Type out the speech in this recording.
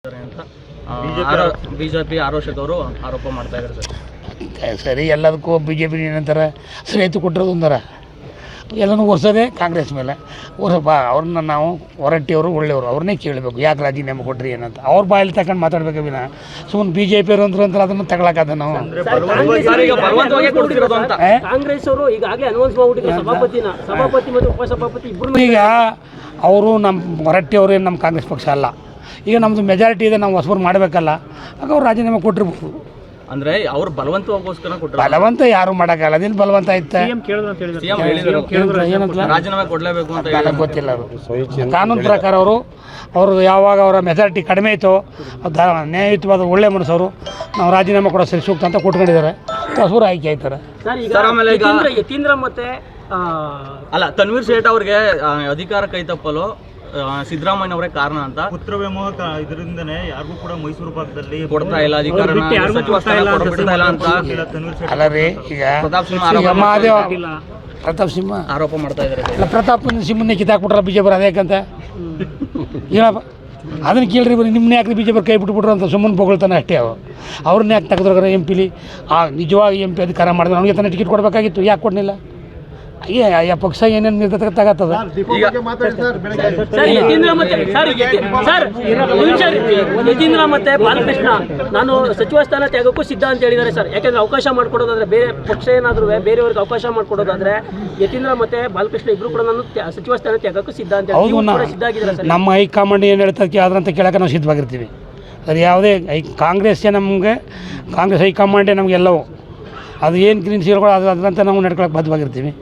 ಅಂತ ಬಿಜೆಪಿ ಆರೋಪದವರು ಆರೋಪ ಮಾಡ್ತಾ ಇದ್ದಾರೆ ಸರ್. ಸರಿ, ಎಲ್ಲದಕ್ಕೂ ಬಿ ಜೆ ಪಿ ಏನಂತಾರೆ ಸರಿ ಎತ್ತು ಕೊಟ್ಟಿರೋದು ಒಂದರ ಎಲ್ಲನೂ ಒರೆಸೋದೇ ಕಾಂಗ್ರೆಸ್ ಮೇಲೆ ಅವ್ರನ್ನ ನಾವು ಹೊರಟ್ಟಿಯವರು ಒಳ್ಳೆಯವರು ಅವ್ರನ್ನೇ ಕೇಳಬೇಕು, ಯಾಕೆ ರಾಜೀನಾಮೆ ಕೊಟ್ರಿ ಏನಂತ ಅವ್ರ ಬಾಯಲ್ಲಿ ತಗೊಂಡು ಮಾತಾಡ್ಬೇಕು ವಿನ ಸುಮ್ಮನೆ ಬಿ ಜೆ ಪಿ ಅವರು ಅಂತ ಅದನ್ನು ತಗೊಳಕಾದ ನಾವು. ಕಾಂಗ್ರೆಸ್ ಅವರು ಈಗಾಗಲೇ ಅನೌನ್ಸ್ ಮಾಡಿಬಿಟ್ಟಿದ್ದಾರೆ ಸಭಾಪತಿ ಮತ್ತು ಉಪಸಭಾಪತಿ ಇಬ್ಬರು. ಈಗ ಅವರು ನಮ್ಮ ಹೊರಟ್ಟಿಯವರು ಏನು ನಮ್ಮ ಕಾಂಗ್ರೆಸ್ ಪಕ್ಷ ಅಲ್ಲ. ಈಗ ನಮ್ಮದು ಮೆಜಾರಿಟಿ ಇದೆ, ನಾವು ಹೊಸಬರು ಮಾಡಬೇಕಲ್ಲ, ಆಗ ಅವ್ರು ರಾಜೀನಾಮೆ ಕೊಟ್ಟಿರ್ಬೋದು. ಅಂದರೆ ಅವ್ರು ಬಲವಂತವಾಗೋಸ್ಕರ ಕೊಟ್ಟರು. ಬಲವಂತ ಯಾರು ಮಾಡೋಕ್ಕಲ್ಲ, ಅದೇನು ಬಲವಂತ ಐತೆ ರಾಜೀನಾಮೆ ಕೊಡಲೇಬೇಕು ಅಂತ ನನಗೆ ಗೊತ್ತಿಲ್ಲ. ಅದು ಕಾನೂನು ಪ್ರಕಾರ ಅವರು ಯಾವಾಗ ಅವರ ಮೆಜಾರಿಟಿ ಕಡಿಮೆ ಇತ್ತು, ನ್ಯಾಯಯುತವಾದ ಒಳ್ಳೆ ಮನಸ್ಸವರು ನಾವು ರಾಜೀನಾಮೆ ಕೊಡೋ ಸರಿ ಸೂಕ್ತ ಅಂತ ಕೊಟ್ಕೊಂಡಿದ್ದಾರೆ, ಹೊಸಬರು ಆಯ್ಕೆ ಆಯ್ತಾರೆ. ಯತೀಂದ್ರ ಮತ್ತೆ ಅಲ್ಲ, ತನ್ವೀರ್ ಸೇಠ್ ಅವ್ರಿಗೆ ಅಧಿಕಾರ ಕೈ ತಪ್ಪಲು ಸಿದ್ದರಾಮಯ್ಯ ಅವರೇ ಕಾರಣ ಅಂತ. ಪುತ್ರ ವ್ಯಾಮೋಹ ಇದರಿಂದನೇ ಯಾರಿಗೂ ಕೂಡ ಮೈಸೂರು ಭಾಗದಲ್ಲಿ ಕೊಡ್ತಾ ಇಲ್ಲ ಅಧಿಕಾರ ಅಂತ. ಅಲ್ಲ ರೀ, ಈಗ ಪ್ರತಾಪ್ ಸಿಂಹ ಆರೋಪ ಮಾಡ್ತಾ ಇದ್ದಾರೆ. ಅಲ್ಲ, ಪ್ರತಾಪ್ ಸಿಂಹನ್ನೇ ಕಿತ್ತಾಕ್ಬಿಟ್ರಲ್ಲ ಬಿ ಜೆ ಪಿ, ಅದೇಕಂತ ಏನಪ್ಪ ಅದನ್ನು ಕೇಳ್ರಿ. ಬರೀ ನಿಮ್ಮನ್ನೇ ಯಾಕೆ ಬಿ ಜೆ ಪಿ ಕೈ ಬಿಟ್ಬಿಟ್ರು ಅಂತ ಸುಮ್ಮನೆ ಬೊಗಳ್ತಾನೆ ಅಷ್ಟೇ. ಅವ್ರನ್ನ ಯಾಕೆ ತೆಗೆದ್ರೆ ಎಂ ಪಿಲಿ ನಿಜವಾಗಿ ಎಂ ಪಿ ಅಧಿಕಾರ ಮಾಡಿದ್ರೆ ಅವ್ನಿಗೆ ತಾನೇ ಟಿಕೆಟ್ ಕೊಡಬೇಕಾಗಿತ್ತು, ಯಾಕೆ ಕೊಡಲಿಲ್ಲ? ಅಯ್ಯ ಪಕ್ಷ ಏನೇನು ನಿರ್ಧಾರ ತಗತ್ತದ. ಯತೀಂದ್ರ ಮತ್ತೆ ಬಾಲಕೃಷ್ಣ ನಾನು ಸಚಿವ ಸ್ಥಾನ ತ್ಯಾಗಕ್ಕೂ ಸಿದ್ಧ ಅಂತ ಹೇಳಿದ್ದಾರೆ ಸರ್. ಯಾಕೆಂದ್ರೆ ಅವಕಾಶ ಮಾಡಿಕೊಡೋದಾದ್ರೆ, ಬೇರೆ ಪಕ್ಷ ಏನಾದರೂ ಬೇರೆಯವ್ರಿಗೆ ಅವಕಾಶ ಮಾಡಿಕೊಡೋದಾದ್ರೆ ಯತೀಂದ್ರ ಮತ್ತೆ ಬಾಲಕೃಷ್ಣ ಇಬ್ರು ಕೂಡ ನಾನು ಸಚಿವ ಸ್ಥಾನ ತ್ಯಾಗಕ್ಕೂ ಸಿದ್ಧ ಅಂತ ಸಿದ್ಧ ಆಗಿದ್ದಾರೆ ಸರ್. ನಮ್ಮ ಹೈಕಮಾಂಡ್ ಏನು ಹೇಳ್ತಕ್ಕೆ ಅದ್ರಂತ ಕೇಳಕ್ಕೆ ನಾವು ಸಿದ್ಧವಾಗಿರ್ತೀವಿ. ಅದು ಯಾವುದೇ ಕಾಂಗ್ರೆಸ್ಸೇ ನಮಗೆ, ಕಾಂಗ್ರೆಸ್ ಹೈಕಮಾಂಡೇ ನಮಗೆಲ್ಲವೂ ಅದು ಏನು ಗ್ರೀನ್ ಸೀಲ್ಗಳು ಅದರಂತೆ ನಾವು ನಡ್ಕೊಳಕ್ಕೆ ಬದ್ಧವಾಗಿರ್ತೀವಿ.